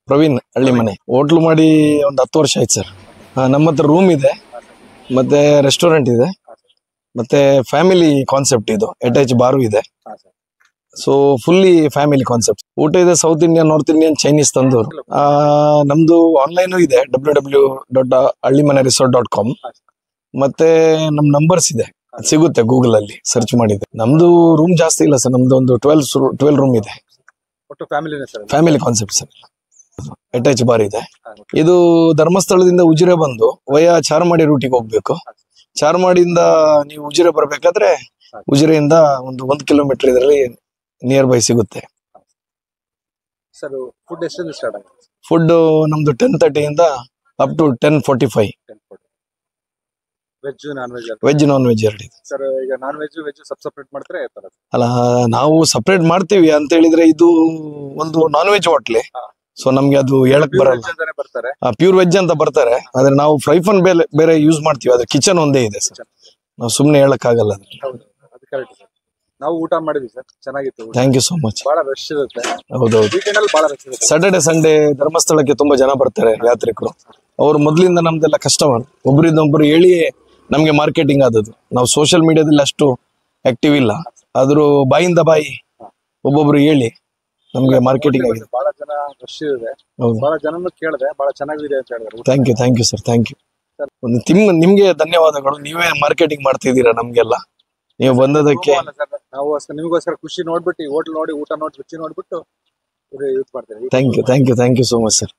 ಪ್ರವೀಣ್ ಹಳ್ಳಿಮನೆ. Hotel ಮಾಡಿ ಒಂದು 10 ವರ್ಷ ಆಯ್ತು ಸರ್. ನಮ್ಮ ಹತ್ರ ರೂಮ್ ಇದೆ, ಮತ್ತೆ ರೆಸ್ಟೋರೆಂಟ್ ಇದೆ, ಮತ್ತೆ ಫ್ಯಾಮಿಲಿ ಕಾನ್ಸೆಪ್ಟ್ ಇದು. ಅಟ್ಯಾಚ್ ಬಾರು ಇದೆ. So fully family concept. ಊಟ ಇದೆ south Indian, north Indian, Chinese tandoor. ನಮ್ದು ಆನ್ಲೈನ್ ಇದೆ, www.hallimaneresort.com. ಮತ್ತೆ ನಮ್ ನಂಬರ್ಸ್ ಇದೆ, ಸಿಗುತ್ತೆ ಗೂಗಲ್ ಅಲ್ಲಿ ಸರ್ಚ್ ಮಾಡಿದ್ರೆ. ನಮ್ದು ರೂಮ್ ಜಾಸ್ತಿ ಇಲ್ಲ ಸರ್, ನಮ್ದು ಒಂದು 12 ರೂಮ್ ಇದೆ. Family concept sir. Attach bar ಇದೆ. ಇದು ಧರ್ಮಸ್ಥಳದಿಂದ ಉಜಿರೆ ಬಂದು ವಯಾ ಚಾರ್ಮಾಡಿ ರೂಟಿಗೆ ಹೋಗ್ಬೇಕು. ಚಾರ್ಮಾಡಿಯಿಂದ ನೀವು ಉಜಿರೆ ಬರ್ಬೇಕಾದ್ರೆ ಉಜಿರೆಯಿಂದ ಒಂದು 1 ಕಿಲೋಮೀಟರ್ ಇದರಲ್ಲಿ ನಿಯರ್ ಬೈ ಸಿಗುತ್ತೆ. ಫುಡ್ ನಮ್ದು 10:30 ಇಂದ up to 10:45. Veg non veg ಎರಡು ಇದೆ. ಅಲ್ಲ, ನಾವು ಸಪರೇಟ್ ಮಾಡ್ತೀವಿ ಅಂತ ಹೇಳಿದ್ರೆ ಇದು ಒಂದು ನಾನ್ ವೆಜ್ ಹೋಟ್ಲೆ. ಸೊ ನಮ್ಗೆ ಅದು ಹೇಳಕ್ ಬರಲ್ಲ. ಪ್ಯೂರ್ ವೆಜ್ ಅಂತ ಬರ್ತಾರೆ, ಆದ್ರೆ ನಾವು ಫ್ರೈ ಫನ್ ಬೇರೆ ಯೂಸ್ ಮಾಡ್ತೀವಿ. ಅದ್ರ ಕಿಚನ್ ಒಂದೇ ಇದೆ ಸರ್, ನಾವು ಸುಮ್ನೆ ಹೇಳಕ್ ಆಗಲ್ಲ. ನಾವು ಊಟ ಮಾಡಿದ್ವಿ ಸರ್, ಚೆನ್ನಾಗಿತ್ತು. Thank you so much. ಬಹಳ ರಶ್ ಇರುತ್ತೆ. ಹೌದೌದು, ಸ್ಯಾಟರ್ಡೆ ಸಂಡೇ ಧರ್ಮಸ್ಥಳಕ್ಕೆ ತುಂಬಾ ಜನ ಬರ್ತಾರೆ ಯಾತ್ರಿಕರು. ಅವ್ರು ಮೊದ್ಲಿಂದ ನಮ್ದೆಲ್ಲ ಕಸ್ಟಮರ್. ಒಬ್ಬರಿಂದ ಒಬ್ರು ಹೇಳಿ ನಮ್ಗೆ ಮಾರ್ಕೆಟಿಂಗ್ ಆದದ್ದು. ನಾವು ಸೋಷಿಯಲ್ ಮೀಡಿಯಾದಲ್ಲಿ ಅಷ್ಟು ಆಕ್ಟಿವ್ ಇಲ್ಲ, ಆದ್ರೂ ಬಾಯಿಂದ ಬಾಯಿ ಒಬ್ಬೊಬ್ರು ಹೇಳಿ ನಮ್ಗೆ ಮಾರ್ಕೆಟಿಂಗ್ ಆಗಿದೆ. ಬಹಳ ಜನ ರಶ್ ಇದೆ, ಬಹಳ ಜನನು ಕೇಳಿದೆ, ಬಹಳ ಚೆನ್ನಾಗಿದೆ ಅಂತ ಹೇಳಿದ್ರು. Thank you sir, thank you. ನಿಮ್ಗೆ ಧನ್ಯವಾದಗಳು. ನೀವೇ ಮಾರ್ಕೆಟಿಂಗ್ ಮಾಡ್ತಿದ್ದೀರಾ ನಮ್ಗೆಲ್ಲ. ನೀವು ಬಂದದಕ್ಕೆ ನಾವು ನಿಮಗೋಸ್ಕರ ಖುಷಿ ನೋಡ್ಬಿಟ್ಟು ಹೋಟೆಲ್ ನೋಡಿ, ಊಟ ನೋಡಿ, ರುಚಿ ನೋಡ್ಬಿಟ್ಟು ಯೂಸ್ ಮಾಡ್ತೀವಿ. Thank you so much sir.